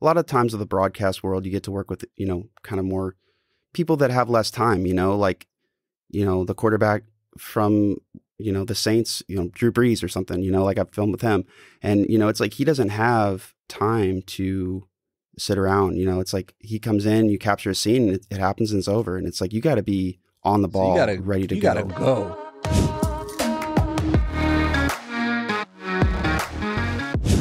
a lot of times in the broadcast world, you get to work with, kind of more people that have less time, like, the quarterback from, the Saints, Drew Brees or something, like I've filmed with him. And, it's like he doesn't have time to sit around. It's like he comes in, you capture a scene, and it happens and it's over. And it's like you got to be on the ball, ready to go. You got to go.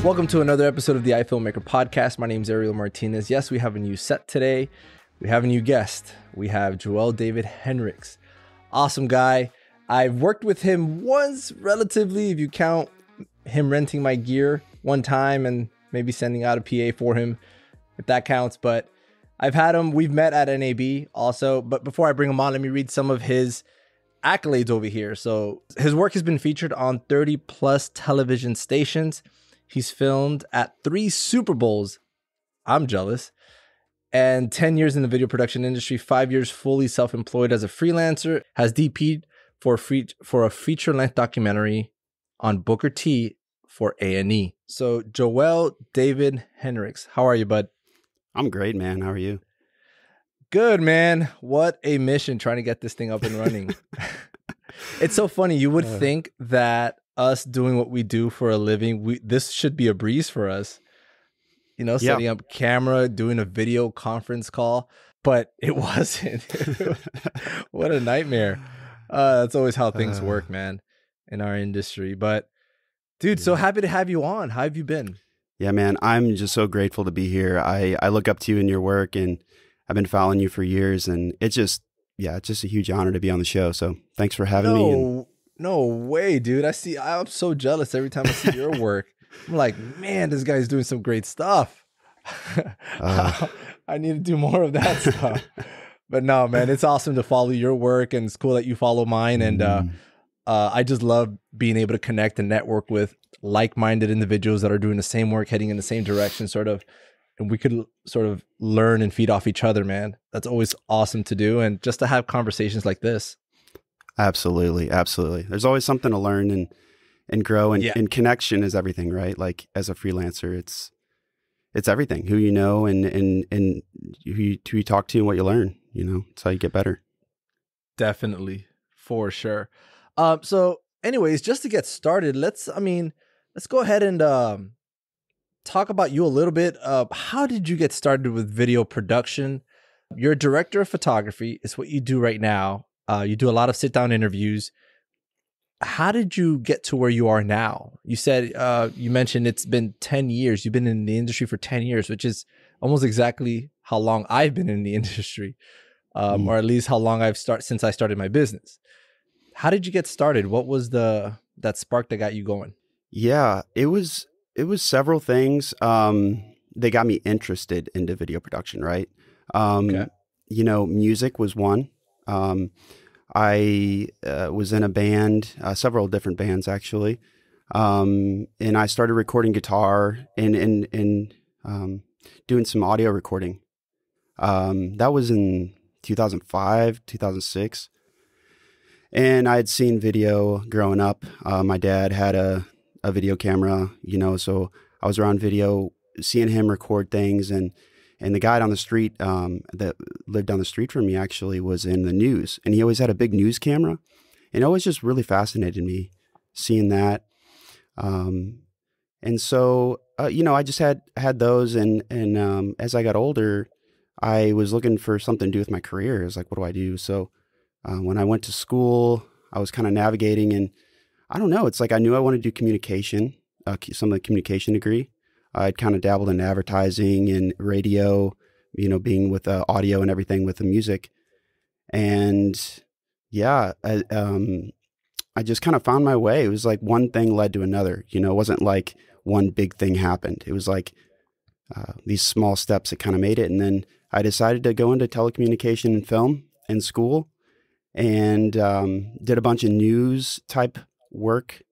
Welcome to another episode of the iFilmmaker podcast. My name is Ariel Martinez. Yes, we have a new set today. We have a new guest. We have Joel David Henricks. Awesome guy. I've worked with him once, relatively, if you count him renting my gear one time and maybe sending out a PA for him, if that counts. But I've had him. We've met at NAB also. But before I bring him on, let me read some of his accolades over here. So his work has been featured on 30 plus television stations. He's filmed at 3 Super Bowls. I'm jealous. And 10 years in the video production industry, 5 years fully self-employed as a freelancer, has DP'd for a feature-length documentary on Booker T for A&E. So Joel David Henricks, how are you, bud? I'm great, man. How are you? Good, man. What a mission trying to get this thing up and running. It's so funny. You would think that us doing what we do for a living, this should be a breeze for us. Setting up camera, doing a video conference call, but it wasn't. What a nightmare. That's always how things work, man, in our industry. But dude, so happy to have you on. How have you been? Yeah, man, I'm just so grateful to be here. I look up to you in your work, and I've been following you for years, and it's just a huge honor to be on the show. So thanks for having me. No way, dude. I'm so jealous every time I see your work. I'm like, man, this guy's doing some great stuff. I need to do more of that stuff. But no, man, it's awesome to follow your work, and it's cool that you follow mine. And I just love being able to connect and network with like-minded individuals that are doing the same work, heading in the same direction, sort of. And we could sort of learn and feed off each other, man. That's always awesome to do. And just to have conversations like this. Absolutely. Absolutely. There's always something to learn and grow, and connection is everything, right? Like as a freelancer, it's everything, who you know and who you talk to and what you learn, it's how you get better. Definitely. For sure. So anyways, just to get started, let's go ahead and talk about you a little bit. How did you get started with video production? You're a director of photography. It's what you do right now. You do a lot of sit-down interviews. How did you get to where you are now? You said, you mentioned it's been 10 years. You've been in the industry for 10 years, which is almost exactly how long I've been in the industry, or at least how long since I started my business. How did you get started? What was that spark that got you going? Yeah, it was several things that got me interested into video production, right? Okay. Music was one. I was in a band, several different bands actually, and I started recording guitar and doing some audio recording. That was in 2005, 2006, and I had seen video growing up. My dad had a video camera, so I was around video, seeing him record things, and the guy down the street that lived down the street from me actually was in the news, and he always had a big news camera, and it always just really fascinated me seeing that. And so, I just had those, and as I got older, I was looking for something to do with my career. I was like, what do I do? So when I went to school, I was kind of navigating, and I don't know, it's like I knew I wanted to do communication, some of the communication degree. I'd kind of dabbled in advertising and radio, being with audio and everything with the music. And I just kind of found my way. It was like one thing led to another, it wasn't like one big thing happened. It was like these small steps that kind of made it. And then I decided to go into telecommunication and film in school, and did a bunch of news type work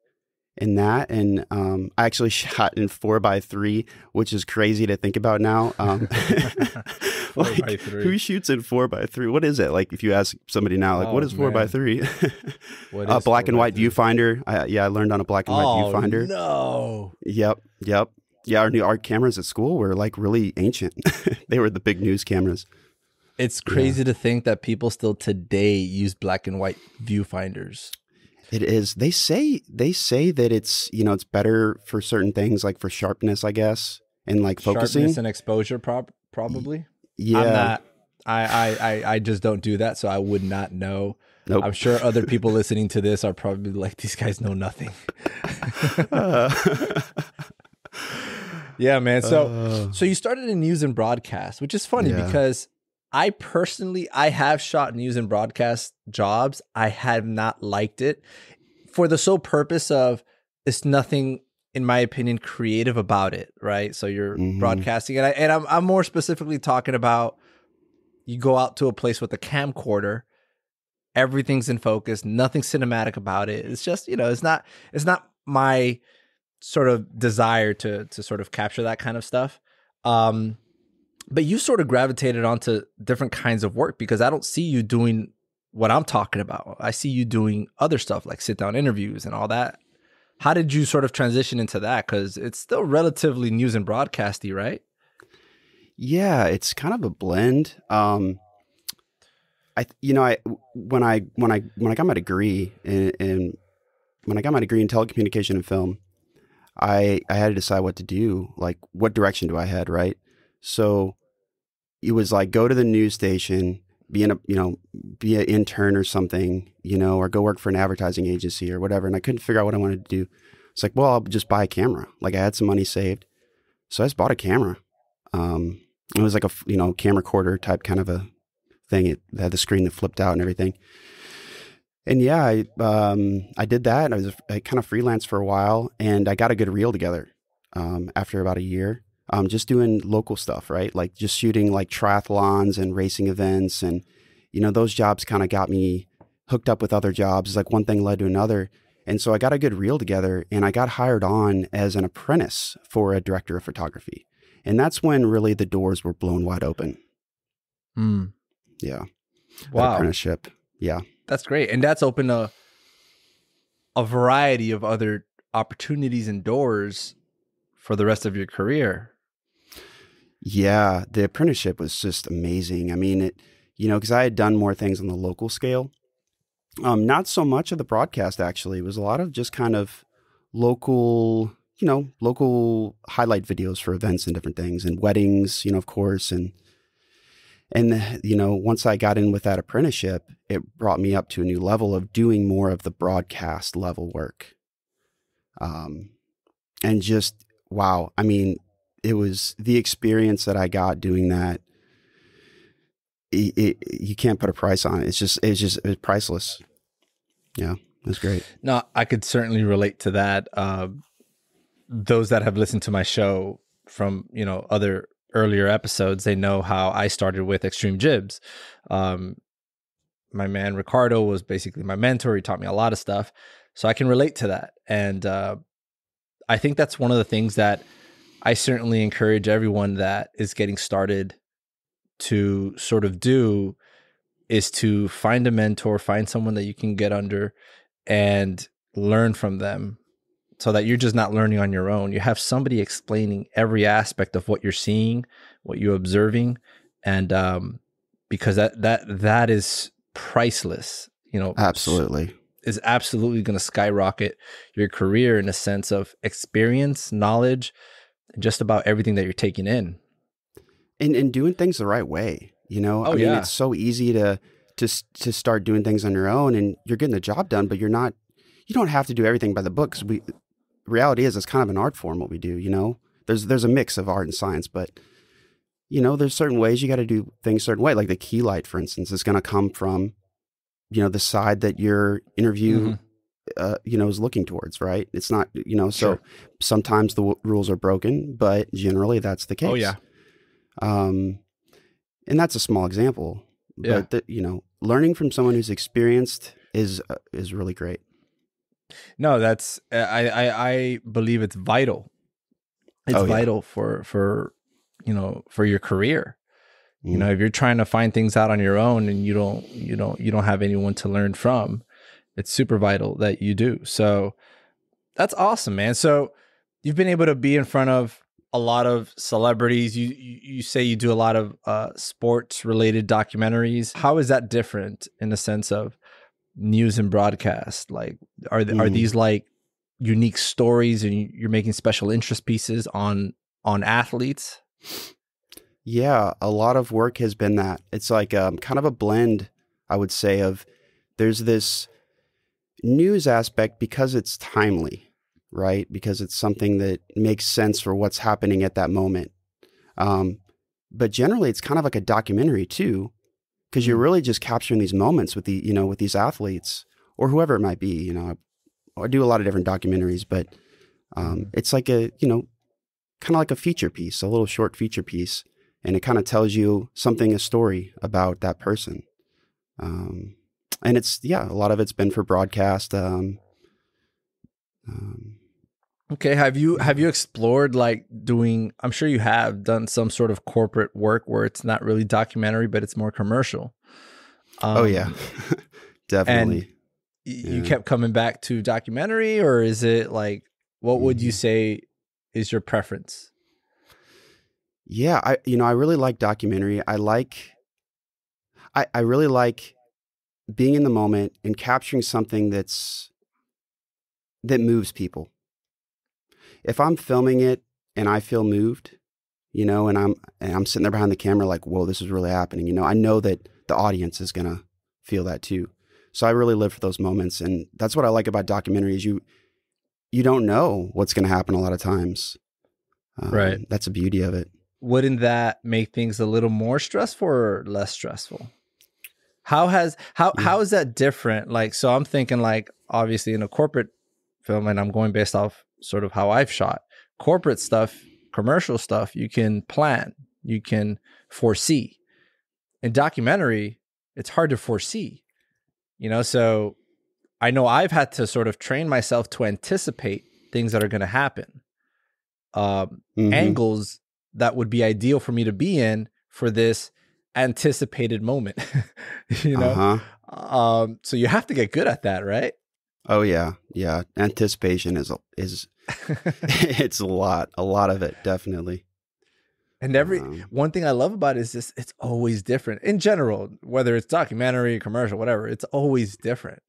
in that, and I actually shot in 4x3, which is crazy to think about now. Like, who shoots in 4x3? What is it? Like, if you ask somebody now, like, what is 4x3? Black and white viewfinder. I learned on a black and white viewfinder. No. Yep. Yeah, our cameras at school were like really ancient. They were the big news cameras. It's crazy to think that people still today use black and white viewfinders. It is. They say that it's, it's better for certain things, like for sharpness, I guess, and like focusing. Sharpness and exposure, probably. Yeah. I'm not. I just don't do that, so I would not know. Nope. I'm sure other people listening to this are probably like, these guys know nothing. Yeah, man. So you started in news and broadcast, which is funny because I personally have shot news and broadcast jobs. I have not liked it for the sole purpose of it's nothing, in my opinion, creative about it, right? So you're broadcasting, and I'm more specifically talking about you go out to a place with a camcorder, everything's in focus, nothing cinematic about it. It's just, it's not my sort of desire to sort of capture that kind of stuff. But you sort of gravitated onto different kinds of work because I don't see you doing what I'm talking about. I see you doing other stuff like sit down interviews and all that. How did you sort of transition into that? Because it's still relatively news and broadcasty, right? Yeah, it's kind of a blend. When I got my degree in telecommunication and film, I had to decide what to do, like what direction do I head, right? So it was like go to the news station, be an intern or something, or go work for an advertising agency or whatever. And I couldn't figure out what I wanted to do. It's like, well, I'll just buy a camera. Like I had some money saved, so I just bought a camera. It was like a camcorder type kind of a thing. It had the screen that flipped out and everything. And yeah, I did that. I kind of freelanced for a while, and I got a good reel together after about a year. Just doing local stuff, right? Like just shooting like triathlons and racing events, and those jobs kind of got me hooked up with other jobs. It's like one thing led to another, and so I got a good reel together, and I got hired on as an apprentice for a director of photography, and that's when really the doors were blown wide open. Yeah, wow, that apprenticeship. Yeah. That's great. And that's opened a variety of other opportunities and doors for the rest of your career. Yeah, the apprenticeship was just amazing. I mean, because I had done more things on the local scale. Not so much of the broadcast, actually. It was a lot of just kind of local highlight videos for events and different things, and weddings, of course, and once I got in with that apprenticeship, it brought me up to a new level of doing more of the broadcast level work. And just, wow. I mean, it was the experience that I got doing that. You can't put a price on it. It was priceless. Yeah, it was great. No, I could certainly relate to that. Those that have listened to my show from, other earlier episodes, they know how I started with Extreme Jibs. My man Ricardo was basically my mentor. He taught me a lot of stuff, so I can relate to that. And I think that's one of the things that I certainly encourage everyone that is getting started to sort of do, is to find a mentor, find someone that you can get under and learn from them, so that you're just not learning on your own. You have somebody explaining every aspect of what you're seeing, what you're observing, and because that is priceless. Absolutely is absolutely going to skyrocket your career in a sense of experience, knowledge, and just about everything that you're taking in. And doing things the right way. I mean, it's so easy to start doing things on your own, and you're getting the job done, but you don't have to do everything by the book. Reality is it's kind of an art form what we do. There's a mix of art and science, but there's certain ways you got to do things a certain way. Like the key light, for instance, is going to come from the side that your interview is looking towards, right? It's not so sometimes the rules are broken, but generally that's the case. Oh yeah. And that's a small example, but learning from someone who's experienced is really great. No, that's I believe it's vital. It's vital for your career. If you're trying to find things out on your own and you don't have anyone to learn from, it's super vital that you do. So that's awesome, man. So you've been able to be in front of a lot of celebrities. You say you do a lot of sports related documentaries. How is that different in the sense of news and broadcast? Like, are these like unique stories, and you're making special interest pieces on athletes? Yeah, a lot of work has been that. It's like kind of a blend, I would say, of there's this news aspect because it's timely, right? Because it's something that makes sense for what's happening at that moment. But generally, it's kind of like a documentary too, because you're really just capturing these moments with with these athletes or whoever it might be. I do a lot of different documentaries, but it's like a kind of like a feature piece, a little short feature piece, and it kind of tells you a story about that person. And a lot of it's been for broadcast. Okay. Have you explored like doing, I'm sure you have done some sort of corporate work where it's not really documentary, but it's more commercial. Oh yeah, definitely. And you kept coming back to documentary, or is it like, what would you say is your preference? Yeah. I really like documentary. I really like being in the moment and capturing something that moves people. If I'm filming it and I feel moved, and I'm sitting there behind the camera like, whoa, this is really happening. I know that the audience is going to feel that too. So I really live for those moments. And that's what I like about documentaries. You don't know what's going to happen a lot of times. Right. That's the beauty of it. Wouldn't that make things a little more stressful or less stressful? How is that different? Like, so I'm thinking like, obviously in a corporate film, and I'm going based off sort of how I've shot corporate stuff, commercial stuff, you can plan, you can foresee. In documentary, it's hard to foresee, so I know I've had to sort of train myself to anticipate things that are going to happen, angles that would be ideal for me to be in for this anticipated moment, so you have to get good at that, right? Oh yeah. Anticipation is it's a lot of it, definitely. And one thing I love about it is this, it's always different in general, whether it's documentary, commercial, whatever, it's always different.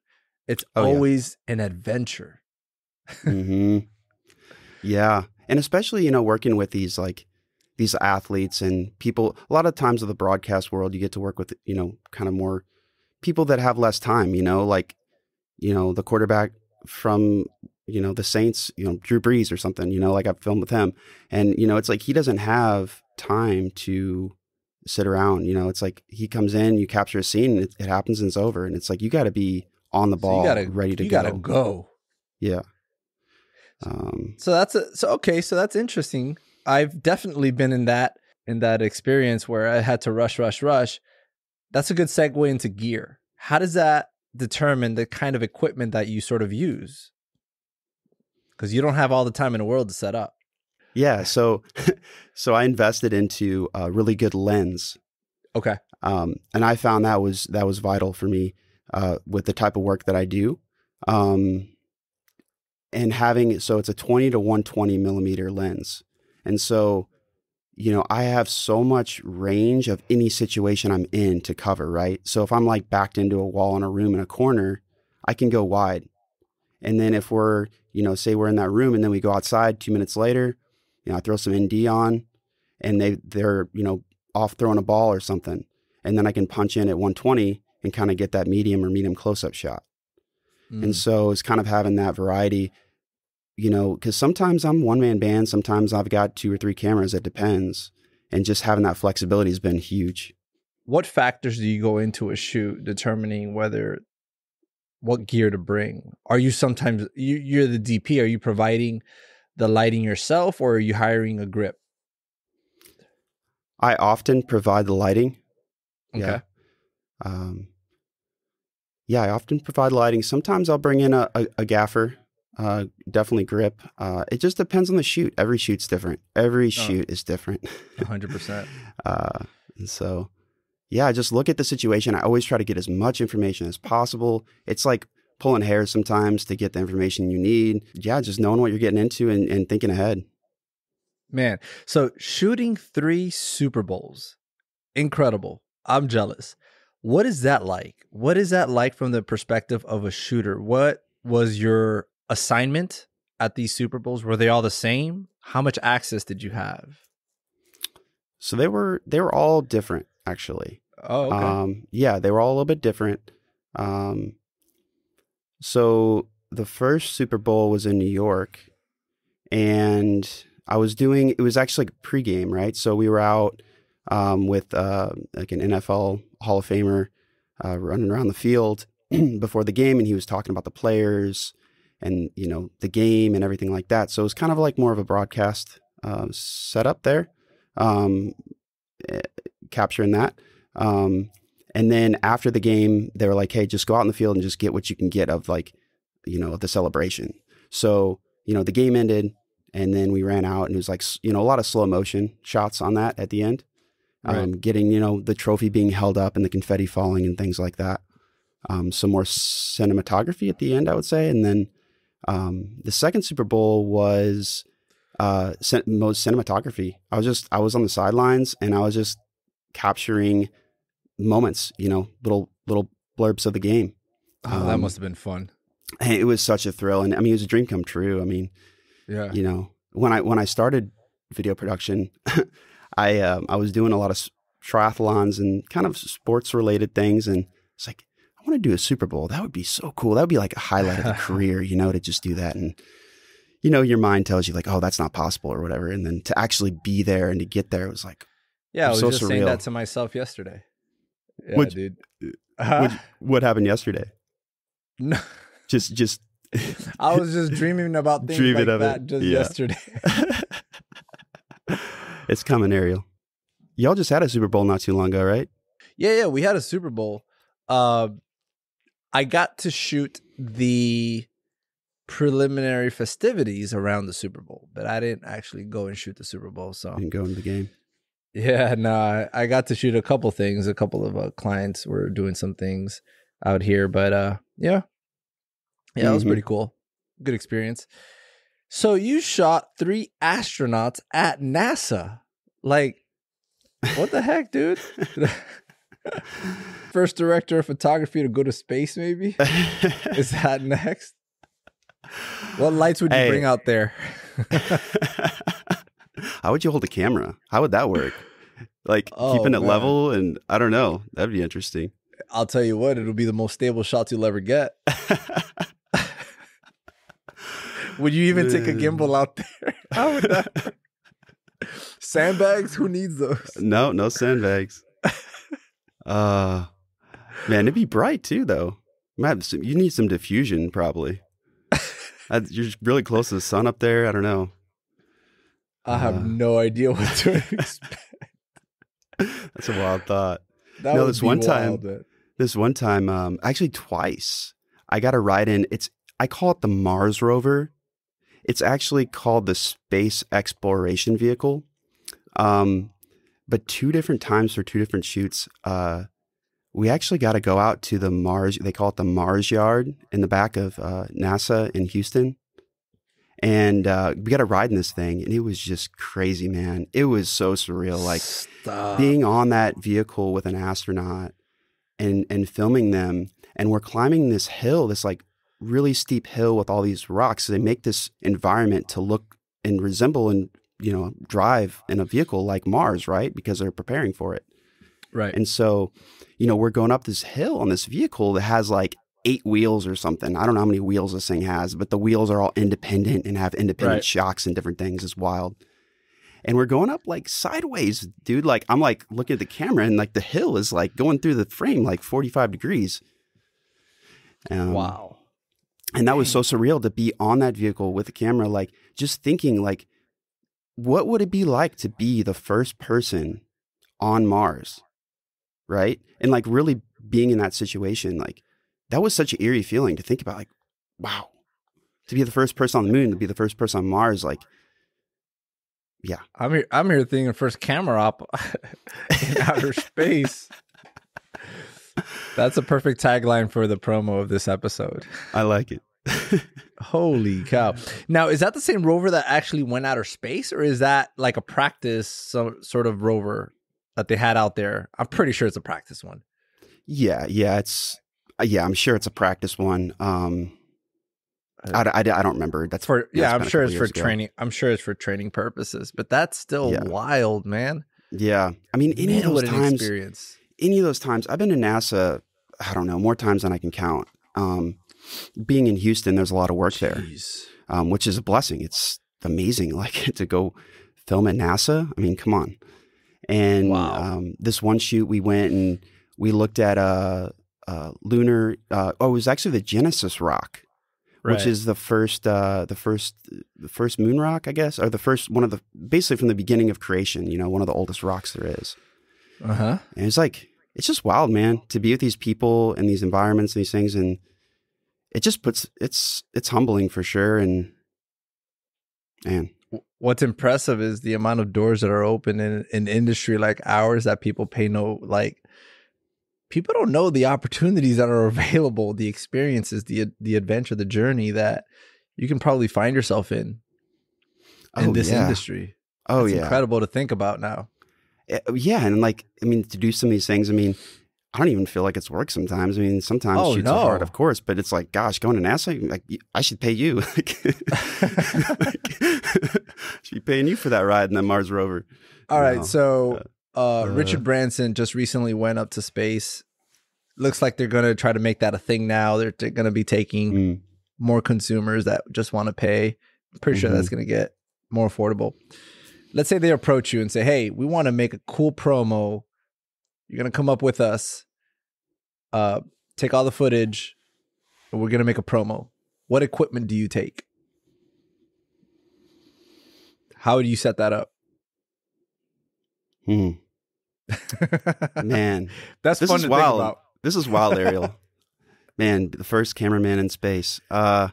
It's always an adventure. Yeah. And especially, working with these athletes and people, a lot of times in the broadcast world, you get to work with, kind of more people that have less time, the quarterback from, the Saints, Drew Brees or something, like I've filmed with him. And, it's like he doesn't have time to sit around. It's like he comes in, you capture a scene, it happens and it's over. And it's like you got to be on the ball, ready to go. You got to go. Yeah. So that's interesting. I've definitely been in that experience where I had to rush. That's a good segue into gear. How does that determine the kind of equipment that you sort of use? Because you don't have all the time in the world to set up. Yeah. So I invested into a really good lens. Okay. And I found that was vital for me, with the type of work that I do. And so it's a 20 to 120 millimeter lens. And so, I have so much range of any situation I'm in to cover, right? So if I'm like backed into a wall in a room in a corner, I can go wide. And then if we're, say we're in that room and then we go outside 2 minutes later, I throw some ND on and they're, off throwing a ball or something. And then I can punch in at 120 and kind of get that medium close-up shot. And so it's kind of having that variety, because sometimes I'm one-man band, sometimes I've got 2 or 3 cameras, it depends. And just having that flexibility has been huge. What factors do you go into a shoot determining what gear to bring? Are you sometimes, you're the DP, are you providing the lighting yourself or are you hiring a grip? I often provide the lighting. Okay. I often provide lighting. Sometimes I'll bring in a gaffer, definitely grip. It just depends on the shoot. Every shoot's different. Every shoot is different. 100%. And so, I just look at the situation. I always try to get as much information as possible. It's like pulling hairs sometimes to get the information you need. Yeah, just knowing what you're getting into and thinking ahead. Man, so shooting 3 Super Bowls, incredible. I'm jealous. What is that like? What is that like from the perspective of a shooter? What was your assignment at these Super Bowls? Were they all the same? How much access did you have? So they were all different, actually. Oh, okay. Yeah, they were all a little bit different. So the first Super Bowl was in New York, and it was actually like pregame, right? So we were out with like an NFL Hall of Famer running around the field before the game, and he was talking about the players and, the game and everything like that. So it was kind of like more of a broadcast setup there, capturing that. And then after the game, they were like, hey, just go out in the field and just get what you can get of like, of the celebration. So, the game ended, and then we ran out, and it was like, a lot of slow motion shots on that at the end. Right. Getting, the trophy being held up and the confetti falling and things like that. Some more cinematography at the end, I would say. And then the second Super Bowl was most cinematography. I was on the sidelines, and I was just capturing moments, little blurbs of the game. Oh, that must have been fun. It was such a thrill. And I mean, it was a dream come true. I mean, Yeah. when I started video production, I was doing a lot of triathlons and kind of sports related things. And it's like, I want to do a Super Bowl. That would be so cool. That would be like a highlight of the career, to just do that. And, your mind tells you like, oh, that's not possible or whatever. And then to actually be there and to get there, it was like, Yeah, I was so just surreal. saying that to myself yesterday. Yeah, dude. What happened yesterday? No, Just I was just dreaming about things Dreaming like of that it. just Yeah. yesterday. It's coming, Ariel. Y'all just had a Super Bowl not too long ago, right? Yeah, we had a Super Bowl. I got to shoot the preliminary festivities around the Super Bowl, but I didn't actually go and shoot the Super Bowl. So And go into the game. yeah, no, I got to shoot a couple things. A couple of clients were doing some things out here, but yeah, it was pretty cool. Good experience. So you shot 3 astronauts at NASA. Like, what the heck, dude? First director of photography to go to space, maybe? Is that next? What lights would you bring out there? How would you hold a camera? How would that work? Like keeping it level, and I don't know. That'd be interesting. I'll tell you what, it'll be the most stable shots you'll ever get. Would you even take a gimbal out there? How would that work? Sandbags? Who needs those? No sandbags. Man, it'd be bright too, though. You need some diffusion, probably. You're really close to the sun up there. I don't know. I have no idea what to expect. That's a wild thought. That No, would this be one wild, time, actually twice, I got a ride in. I call it the Mars rover. It's actually called the Space Exploration Vehicle. But 2 different times for 2 different shoots, we actually got to go out to the Mars. They call it the Mars Yard in the back of NASA in Houston. And we got a ride in this thing, and it was just crazy, man. It was so surreal. Like being on that vehicle with an astronaut and filming them. And we're climbing this hill, this like really steep hill with all these rocks. So they make this environment to look and resemble and, drive in a vehicle like Mars, right? Because they're preparing for it. Right. And so, we're going up this hill on this vehicle that has like 8 wheels or something. I don't know how many wheels this thing has, but the wheels are all independent and have independent shocks and different things. It's wild. And we're going up like sideways, dude. Like I'm like looking at the camera, and like the hill is like going through the frame like 45 degrees. Wow. And that was so surreal to be on that vehicle with the camera, like just thinking like, what would it be like to be the first person on Mars? Right. And like really being in that situation, like that was such an eerie feeling to think about, like, wow, to be the first person on the moon, to be the first person on Mars. Like, yeah, I'm here thinking first camera op in outer space. That's a perfect tagline for the promo of this episode. I like it. Holy cow. Now, is that the same rover that actually went outer space, or is that like a practice sort of rover that they had out there? I'm pretty sure it's a practice one. Yeah, I'm sure it's a practice one. I don't remember. I'm sure it's for training. I'm sure it's for training purposes, but that's still wild, man. Yeah. I mean, any of those times, I've been to NASA, I don't know, more times than I can count. Being in Houston, there's a lot of work there, which is a blessing. It's amazing, like to go film at NASA. I mean, come on. And this one shoot, we went and we looked at lunar. It was actually the Genesis rock, which is the first moon rock, I guess, or the first one of the basically from the beginning of creation. You know, one of the oldest rocks there is. And it's like it's just wild, man, to be with these people and these environments and these things, and it just it's humbling for sure. And man, what's impressive is the amount of doors that are open in an industry like ours that people people don't know the opportunities that are available, the experiences, the adventure, the journey that you can probably find yourself in this industry. It's incredible to think about now. Yeah. And like, I mean, to do some of these things, I mean, I don't even feel like it's work sometimes. I mean, sometimes shoots are hard, of course, but it's like, gosh, going to NASA, like, I should pay you. I should be paying you for that ride in that Mars rover. All right. So Richard Branson just recently went up to space. Looks like they're going to try to make that a thing now. They're going to be taking more consumers that just want to pay. I'm pretty sure that's going to get more affordable. Let's say they approach you and say, hey, we want to make a cool promo. You're going to come up with us, take all the footage, and we're going to make a promo. What equipment do you take? How would you set that up? Man, this fun to wild. Think about. This is wild, Ariel. Man, the first cameraman in space. You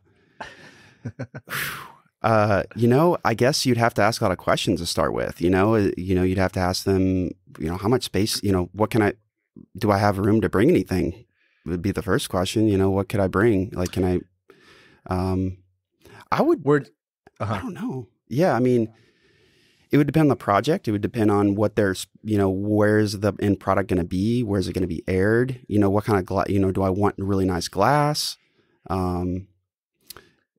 know, I guess you'd have to ask a lot of questions to start with. You know, you'd have to ask them, you know, how much space, you know, do I have room to bring anything? Would be the first question. You know, what could I bring? Like, can I? I don't know. Yeah, I mean, it would depend on the project. It would depend on what there's, you know, where's the end product going to be? Where's it going to be aired? You know, what kind of glass, you know, do I want really nice glass?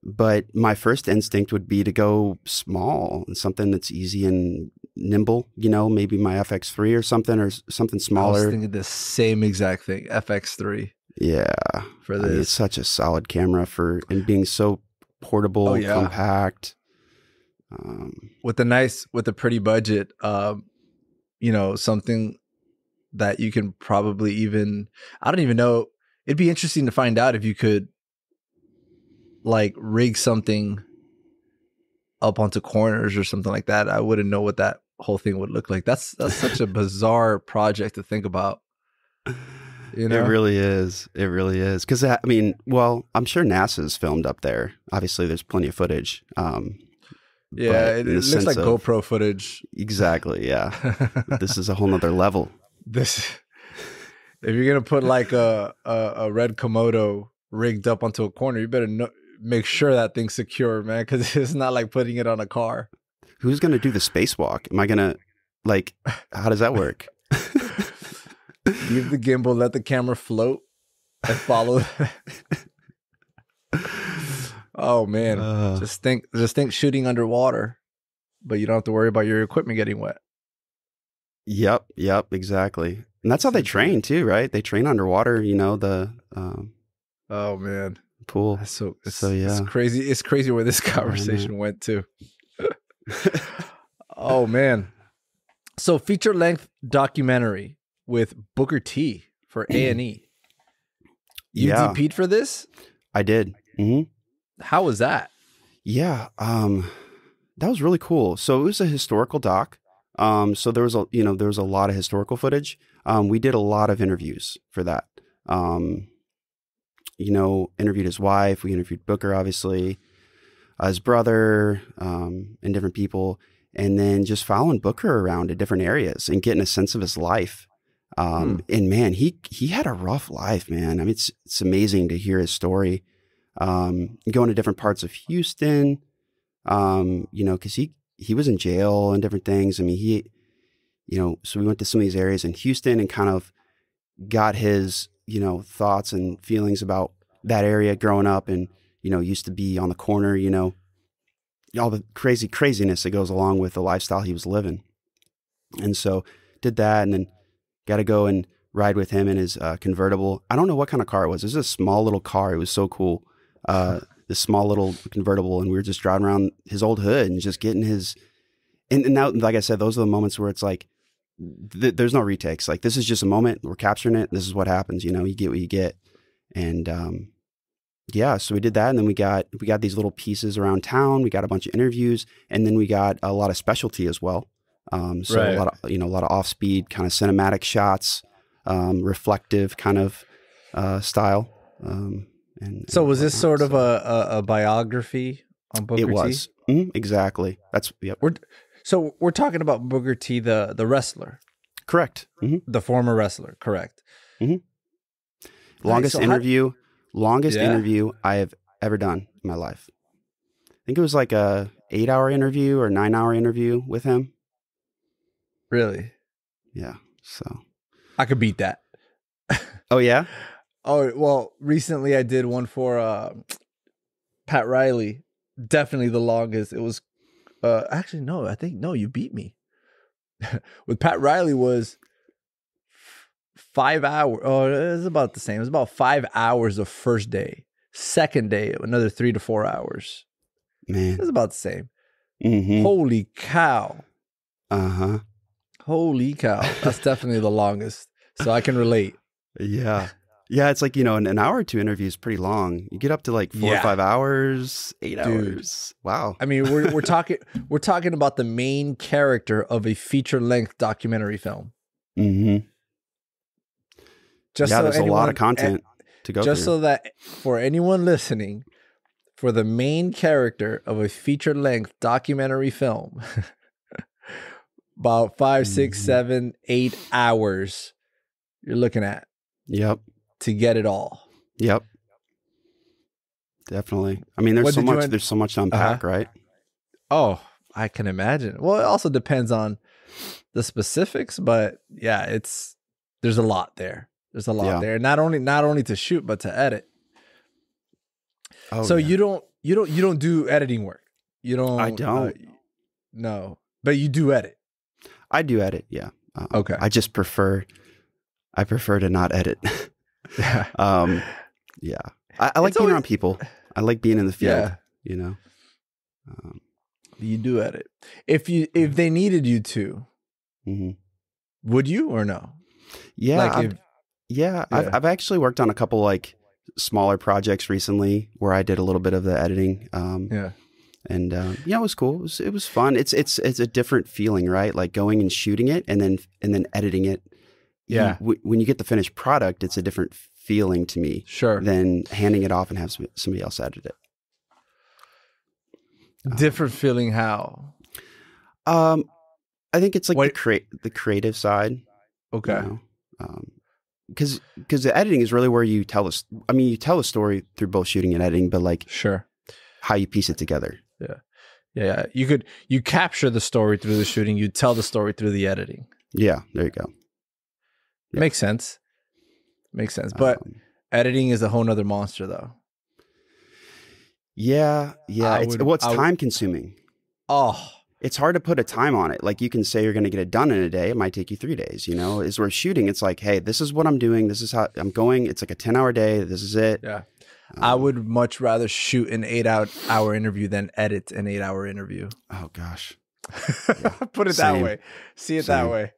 But my first instinct would be to go small and something that's easy and nimble, you know, maybe my FX3 or something smaller. I was thinking the same exact thing, FX3. Yeah. For this. I mean, it's such a solid camera and being so portable, compact. With a pretty budget, you know, something that you can probably I don't even know. It'd be interesting to find out if you could like rig something up onto corners or something like that. I wouldn't know what that whole thing would look like. That's such a bizarre project to think about. You know? It really is. It really is. Because I mean, well, I'm sure NASA's filmed up there. Obviously, there's plenty of footage. Yeah, it looks like GoPro footage. Exactly. Yeah, this is a whole nother level. If you're gonna put like a red Komodo rigged up onto a corner, you better make sure that thing's secure, man, because it's not like putting it on a car. Who's gonna do the spacewalk? Am I gonna how does that work? Leave the gimbal, let the camera float, and follow. Oh man, just think shooting underwater, but you don't have to worry about your equipment getting wet. Yep, exactly. And that's how they train too, right? They train underwater, you know, oh man, pool. It's crazy. It's crazy where this conversation went to. Oh man. So feature length documentary with Booker T for A&E. You DP'd for this? I did. Mm-hmm. How was that? Yeah, that was really cool. So it was a historical doc. So there was a lot of historical footage. We did a lot of interviews for that. You know, interviewed his wife. We interviewed Booker, obviously, his brother, and different people, and then just following Booker around to different areas and getting a sense of his life. And man, he had a rough life, man. I mean, it's amazing to hear his story. going to different parts of Houston, because he was in jail and different things. I mean, so we went to some of these areas in Houston and kind of got his, thoughts and feelings about that area growing up, and, used to be on the corner, all the craziness that goes along with the lifestyle he was living. And so did that, and then got to go and ride with him in his convertible. I don't know what kind of car it was. It was a small little car. It was so cool. This small little convertible, and we were just driving around his old hood and just getting his, and now, like I said, those are the moments where it's like, there's no retakes. Like, this is just a moment. We're capturing it. This is what happens. You get what you get. And, so we did that. And then we got these little pieces around town. We got a bunch of interviews, and then we got a lot of specialty as well. A lot of off-speed kind of cinematic shots, reflective kind of style. So was this sort of a biography on Booker T? It was. Exactly. That's, yep. We're talking about Booker T, the wrestler. Correct. Mm-hmm. The former wrestler. Correct. Mm-hmm. Longest interview I have ever done in my life. I think it was like a 8-hour interview or 9-hour interview with him. Really? Yeah. So I could beat that. Oh, yeah? Oh, well, recently I did one for Pat Riley. Definitely the longest. It was actually, no, you beat me. With Pat Riley was 5 hours. Oh, it was about the same. It was about 5 hours the first day. Second day, another 3 to 4 hours. Man. It was about the same. Mm-hmm. Holy cow. Uh-huh. Holy cow. That's definitely the longest. So I can relate. Yeah. Yeah, it's like, an hour or two interview is pretty long. You get up to like 4 or 5 hours, 8 hours. Wow. I mean, we're talking about the main character of a feature-length documentary film. Mm-hmm. There's a lot of content to go through. Just so that for anyone listening, for the main character of a feature-length documentary film, about 5, 6, 7, 8 hours you're looking at. Yep. To get it all. Yep. Definitely. I mean, there's so much to unpack, right? Oh, I can imagine. Well, it also depends on the specifics, but yeah, there's a lot there. There's a lot there. Not only to shoot, but to edit. Oh, so you don't do editing work. You don't. I don't. No, but you do edit. I do edit. Yeah. Okay. I prefer to not edit. Yeah. Yeah. I like being around people. I like being in the field. Yeah. You do edit. If they needed you to, would you or no? Yeah. I've actually worked on a couple like smaller projects recently where I did a little bit of the editing. And it was cool. It was fun. It's a different feeling, right? Like going and shooting it and then editing it. Yeah. When you get the finished product, it's a different feeling to me. Sure. Than handing it off and have somebody else edit it. Different feeling how? I think it's like the creative side. Okay. Because the editing is really where you tell us. I mean, you tell a story through both shooting and editing, but like sure, how you piece it together. Yeah. You capture the story through the shooting. You tell the story through the editing. Yeah. There you go. Yeah. Makes sense. But editing is a whole nother monster, though. Yeah. It's time consuming. Oh, it's hard to put a time on it. Like you can say you're going to get it done in a day. It might take you 3 days, Is where shooting, it's like, hey, this is what I'm doing. This is how I'm going. It's like a 10-hour day. This is it. Yeah. I would much rather shoot an 8-hour interview than edit an 8-hour interview. Oh, gosh. Yeah. Put it that way. See it that way.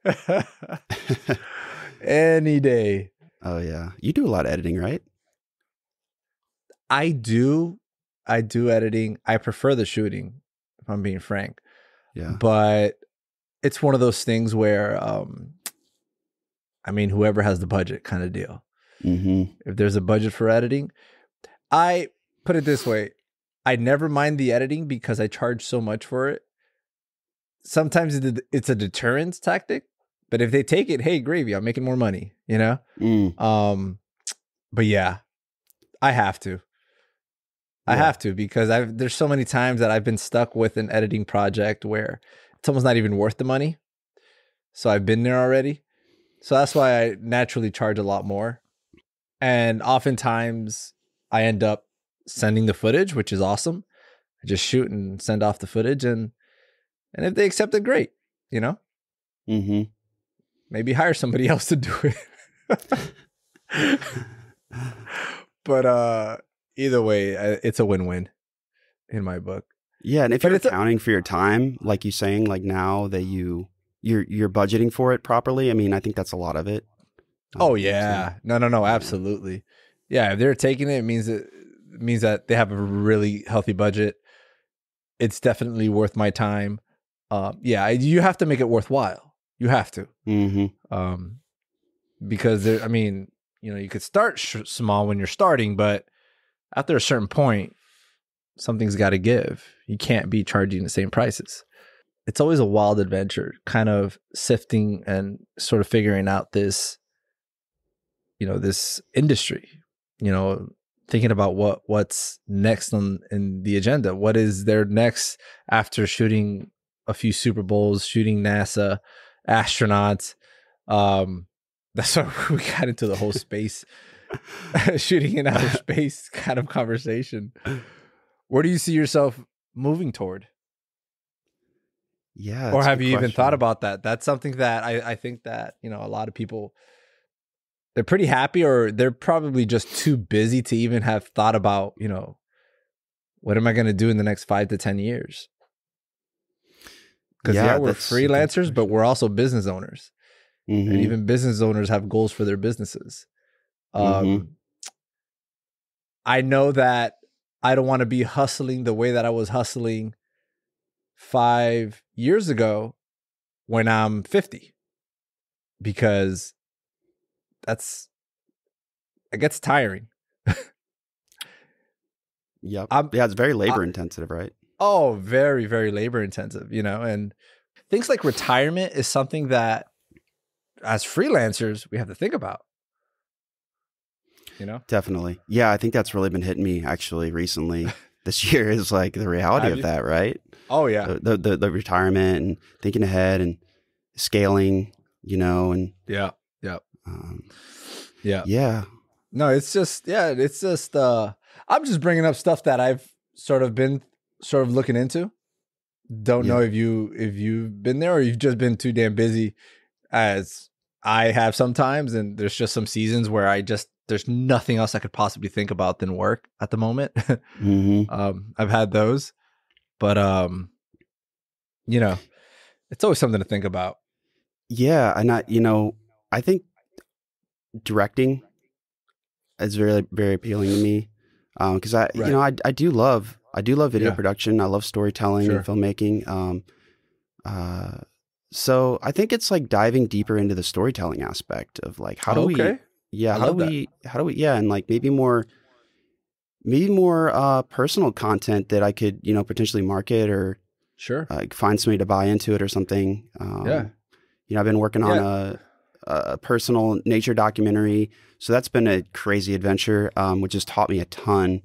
Any day. Oh, yeah. You do a lot of editing, right? I do editing. I prefer the shooting, if I'm being frank. Yeah. But it's one of those things where, whoever has the budget kind of deal. Mm-hmm. If there's a budget for editing, I put it this way. I never mind the editing because I charge so much for it. Sometimes it's a deterrence tactic. But if they take it, hey, gravy, I'm making more money, But yeah, I have to. I Yeah. have to, because there's so many times that I've been stuck with an editing project where it's almost not even worth the money. So I've been there already. So that's why I naturally charge a lot more. And oftentimes I end up sending the footage, which is awesome. I just shoot and send off the footage, and if they accept it, great. You know, Mm-hmm. maybe hire somebody else to do it. But either way, it's a win-win in my book. Yeah, and if But you're it's accounting for your time, like you saying, like now that you're budgeting for it properly, I mean, I think that's a lot of it. oh yeah, no, Yeah. absolutely. Yeah, if they're taking it, it means that they have a really healthy budget. It's definitely worth my time. Yeah, you have to make it worthwhile. You have to, Mm-hmm. because I mean, you could start small when you're starting, but after a certain point, something's got to give. You can't be charging the same prices. It's always a wild adventure, kind of sifting and sort of figuring out this, this industry, thinking about what's next in the agenda. What is there next after shooting a few Super Bowls, shooting NASA astronauts? That's why we got into the whole space, shooting in outer space kind of conversation. Where do you see yourself moving toward? Yeah. Or that's a have good you even question. thought about that? That's something that I think that, a lot of people, they're pretty happy, or they're probably just too busy to even have thought about, what am I going to do in the next 5 to 10 years? Because we're that's a good freelancers, but question. we're also business owners. Mm-hmm. And even business owners have goals for their businesses. Mm-hmm. I know that I don't want to be hustling the way that I was hustling 5 years ago when I'm 50, because it gets tiring. Yep. Yeah, it's very labor intensive, right? Oh, very, very labor intensive, and things like retirement is something that as freelancers, we have to think about, Definitely. Yeah, I think that's really been hitting me actually recently. This year is like the reality of that, right? Oh yeah. The retirement and thinking ahead and scaling, and Yeah. yeah. No, it's just I'm just bringing up stuff that I've been looking into. Don't know if you've been there, or you've just been too damn busy, as I have sometimes, and there's just some seasons where there's nothing else I could possibly think about than work at the moment. Mm-hmm. I've had those, but it's always something to think about. Yeah, and I think directing is very, very appealing to me, because I do love video production. I love storytelling and filmmaking. So I think it's like diving deeper into the storytelling aspect of like how do we and like maybe more personal content that I could potentially market, or find somebody to buy into it or something. I've been working on a personal nature documentary, so that's been a crazy adventure, which has taught me a ton.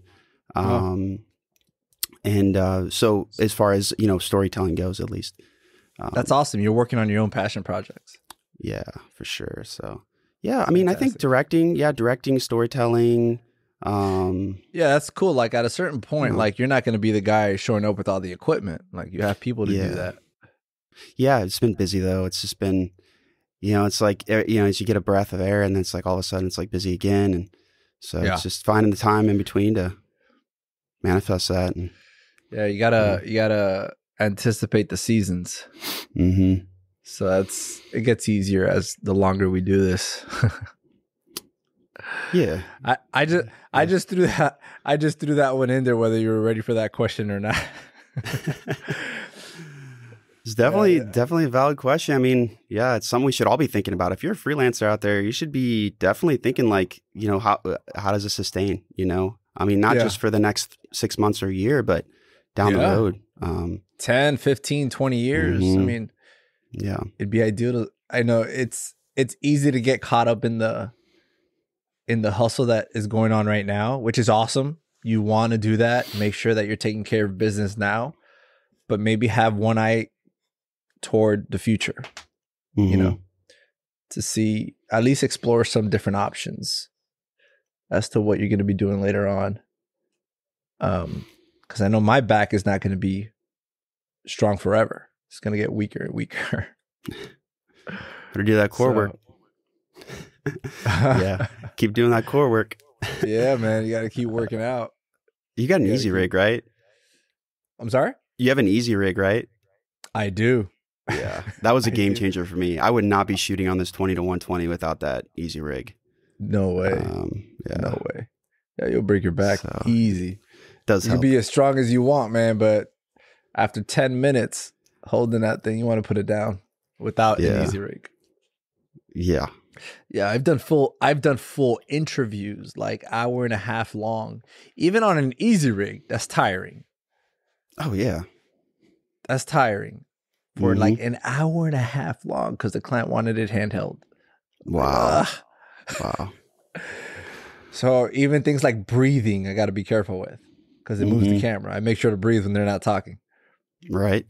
And so as far as storytelling goes, at least. That's awesome. You're working on your own passion projects. Yeah, for sure. So yeah, I mean, I think directing, storytelling. That's cool. Like at a certain point, like you're not going to be the guy showing up with all the equipment. Like you have people to do that. Yeah, it's been busy though. It's just been, it's like, as you get a breath of air, and then it's like all of a sudden it's like busy again. And so it's just finding the time in between to manifest that. And you gotta anticipate the seasons. Mm-hmm. So it gets easier as the longer we do this. Yeah. I just threw that one in there, whether you were ready for that question or not. It's definitely a valid question. I mean, yeah, it's something we should all be thinking about. If you're a freelancer out there, you should be definitely thinking like, how does this sustain, I mean, not just for the next 6 months or a year, but down the road. 10, 15, 20 years. Mm-hmm. I mean, it'd be ideal to, I know it's easy to get caught up in the hustle that is going on right now, which is awesome. you want to do that, make sure that you're taking care of business now, but maybe have one eye toward the future, you know, to see, at least explore some different options as to what you're going to be doing later on. Because I know my back is not going to be strong forever. It's going to get weaker and weaker. Better do that core work. Yeah. Keep doing that core work. Yeah, man. You got to keep working out. You got an easy rig, right? I'm sorry? You have an easy rig, right? I do. Yeah. That was a game changer for me. I would not be shooting on this 20-120 without that easy rig. No way. Yeah. No way. Yeah, you'll break your back easy. Does you help. can be as strong as you want, man, but after 10 minutes holding that thing, you want to put it down without an easy rig. Yeah. Yeah, I've done full interviews, like 1.5 hours long. Even on an easy rig, that's tiring. Oh yeah. That's tiring. For like 1.5 hours long because the client wanted it handheld. Wow. Wow. So even things like breathing, I got to be careful with because it moves the camera. I make sure to breathe when they're not talking. Right.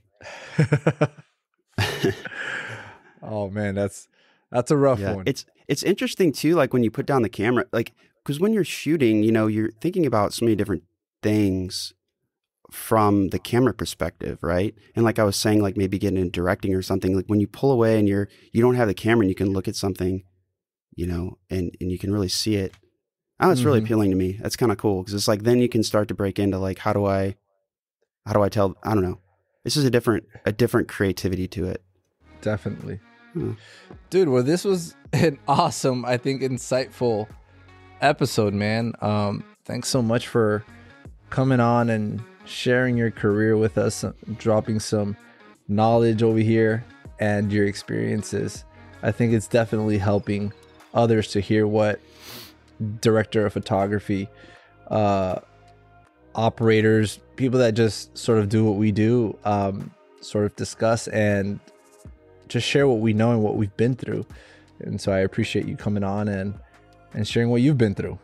Oh man, that's a rough one. It's interesting too, like when you put down the camera, like, because when you're shooting, you know, you're thinking about so many different things from the camera perspective, right? And like I was saying, like maybe getting into directing or something, like when you pull away and you don't have the camera and you can look at something, you know, and you can really see it. Oh, it's really appealing to me. That's kind of cool because it's like then you can start to break into like how do I tell? I don't know. This is a different creativity to it. Definitely. Dude, well, this was an awesome, I think, insightful episode, man. Thanks so much for coming on and sharing your career with us, dropping some knowledge over here and your experiences. I think it's definitely helping others to hear what director of photography, operators, people that just sort of do what we do, sort of discuss and just share what we know and what we've been through. And so I appreciate you coming on and sharing what you've been through.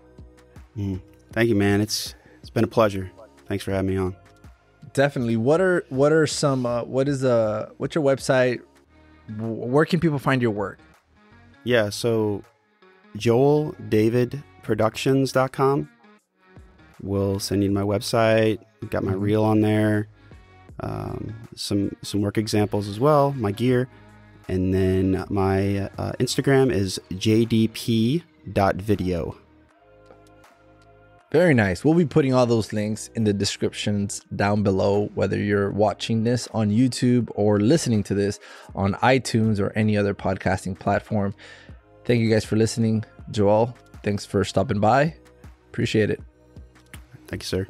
Thank you, man. It's been a pleasure. Thanks for having me on. Definitely. What are some what's your website? Where can people find your work? Yeah, so joeldavidproductions.com will send you to my website. I've got my reel on there. Some work examples as well, my gear. And then my Instagram is jdp.video. Very nice. We'll be putting all those links in the descriptions down below, whether you're watching this on YouTube or listening to this on iTunes or any other podcasting platform. Thank you guys for listening. Joel, thanks for stopping by. Appreciate it. Thank you, sir.